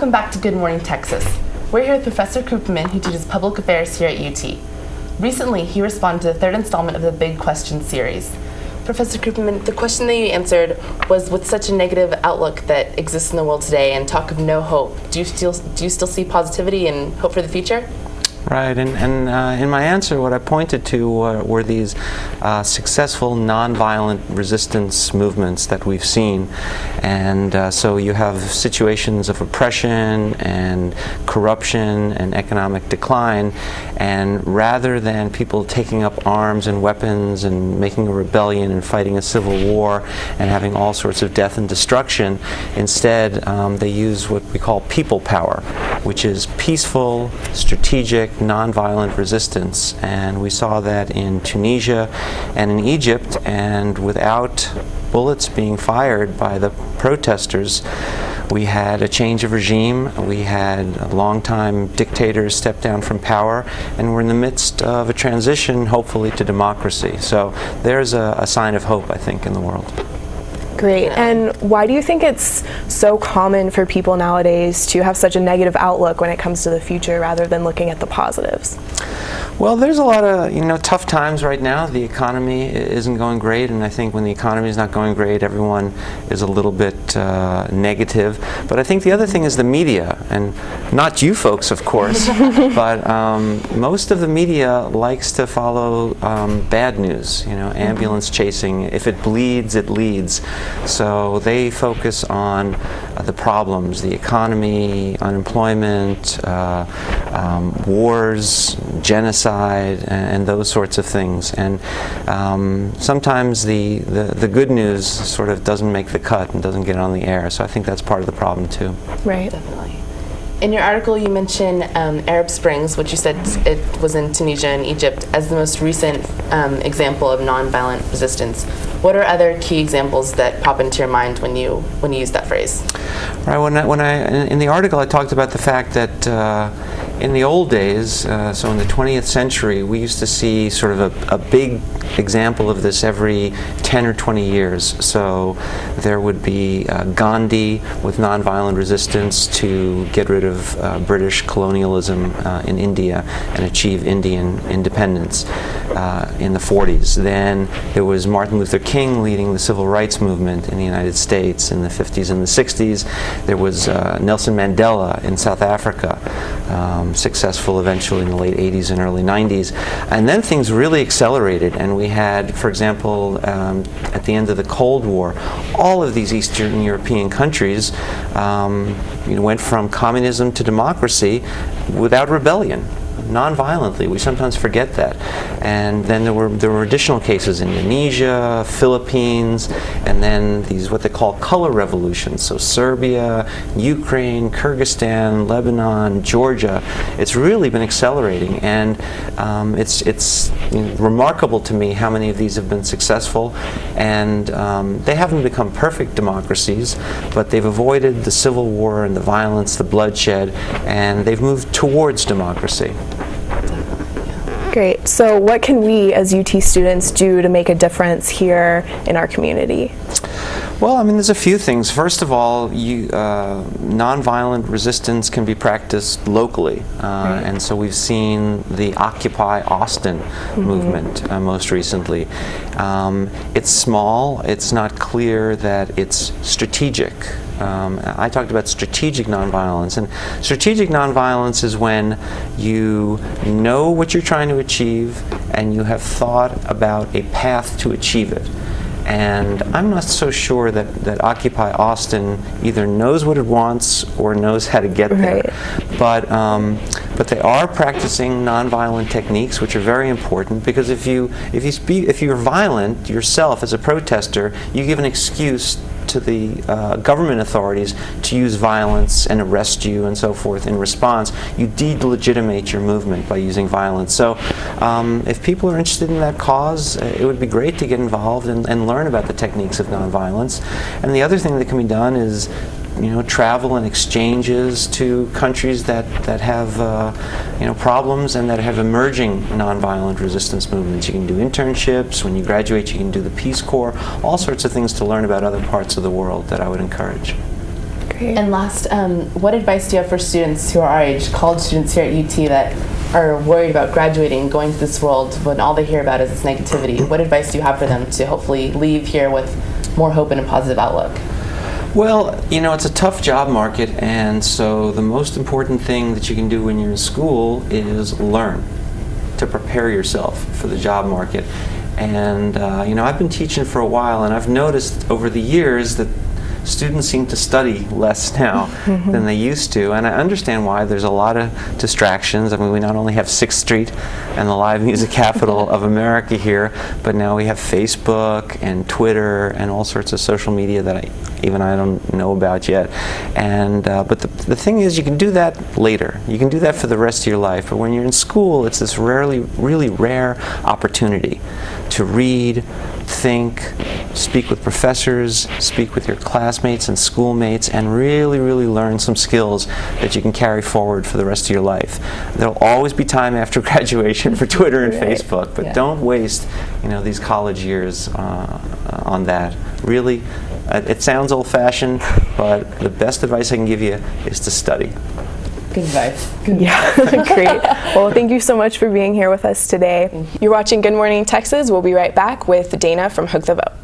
welcome back to Good Morning Texas. We're here with Professor Kuperman, who teaches public affairs here at UT. Recently, he responded to the third installment of the Big Question series. Professor Kuperman, the question that you answered was, with such a negative outlook that exists in the world today and talk of no hope, do you still see positivity and hope for the future? Right, and in my answer, what I pointed to were these successful nonviolent resistance movements that we've seen. And so you have situations of oppression and corruption and economic decline, and rather than people taking up arms and weapons and making a rebellion and fighting a civil war and having all sorts of death and destruction, instead they use what we call people power, which is peaceful, strategic, nonviolent resistance. And we saw that in Tunisia and in Egypt, and without bullets being fired by the protesters, we had a change of regime, we had longtime dictators step down from power, and we're in the midst of a transition, hopefully, to democracy. So there's a sign of hope, I think, in the world. Great. And why do you think it's so common for people nowadays to have such a negative outlook when it comes to the future rather than looking at the positives? Well, there's a lot of tough times right now. The economy isn't going great, and I think when the economy is not going great, everyone is a little bit negative. But I think the other thing is the media, and not you folks, of course, but most of the media likes to follow bad news. Ambulance chasing. If it bleeds, it leads. So they focus on the problems, the economy, unemployment, wars, genocide, and those sorts of things. And sometimes the good news sort of doesn't make the cut and doesn't get on the air. So I think that's part of the problem too. Right. Definitely. In your article, you mentioned Arab Springs, which you said it was in Tunisia and Egypt, as the most recent example of nonviolent resistance. What are other key examples that pop into your mind when you use that phrase? Right. In the article, I talked about the fact that in the old days, so in the 20th century, we used to see sort of a big example of this every 10 or 20 years. So there would be Gandhi with nonviolent resistance to get rid of British colonialism in India and achieve Indian independence in the 40s. Then there was Martin Luther King leading the civil rights movement in the United States in the 50s and the 60s. There was Nelson Mandela in South Africa, successful eventually in the late 80s and early 90s. And then things really accelerated, and we had, for example, at the end of the Cold War, all of these Eastern European countries went from communism to democracy without rebellion, non-violently. We sometimes forget that. And then there were additional cases in Indonesia, Philippines, and then these what they call color revolutions. So Serbia, Ukraine, Kyrgyzstan, Lebanon, Georgia. It's really been accelerating, and it's remarkable to me how many of these have been successful. And they haven't become perfect democracies, but they've avoided the civil war and the violence, the bloodshed, and they've moved towards democracy. Great. So what can we as UT students do to make a difference here in our community? Well, I mean, there's a few things. First of all, nonviolent resistance can be practiced locally. Right. And so we've seen the Occupy Austin movement most recently. It's small. It's not clear that it's strategic. I talked about strategic nonviolence, and strategic nonviolence is when you know what you're trying to achieve and you have thought about a path to achieve it. And I'm not so sure that Occupy Austin either knows what it wants or knows how to get there. Right. But they are practicing nonviolent techniques, which are very important, because if you're violent yourself as a protester, you give an excuse to the government authorities to use violence and arrest you and so forth in response. You delegitimate your movement by using violence. So if people are interested in that cause, it would be great to get involved and learn about the techniques of nonviolence. And the other thing that can be done is travel and exchanges to countries that have problems and that have emerging nonviolent resistance movements. You can do internships. When you graduate, you can do the Peace Corps. All sorts of things to learn about other parts of the world that I would encourage. Great. Great. And last, what advice do you have for students who are our age, college students here at UT that are worried about graduating, going to this world when all they hear about is this negativity? What advice do you have for them to hopefully leave here with more hope and a positive outlook? Well, you know, it's a tough job market, and so the most important thing that you can do when you're in school is learn to prepare yourself for the job market. And you know, I've been teaching for a while, and I've noticed over the years that students seem to study less now than they used to, and I understand why. There's a lot of distractions. I mean, we not only have 6th Street and the live music capital of America here, but now we have Facebook and Twitter and all sorts of social media that I don't know about yet. And but the thing is, you can do that later. You can do that for the rest of your life. But when you're in school, it's this really rare opportunity to read, think, speak with professors, speak with your classmates and schoolmates, and really learn some skills that you can carry forward for the rest of your life. There'll always be time after graduation for Twitter and Facebook, but don't waste, you know, these college years on that. Really, it sounds old-fashioned, but the best advice I can give you is to study. Good advice. Good Yeah, great. Well, thank you so much for being here with us today. You're watching Good Morning Texas. We'll be right back with Dana from Hook the Vote.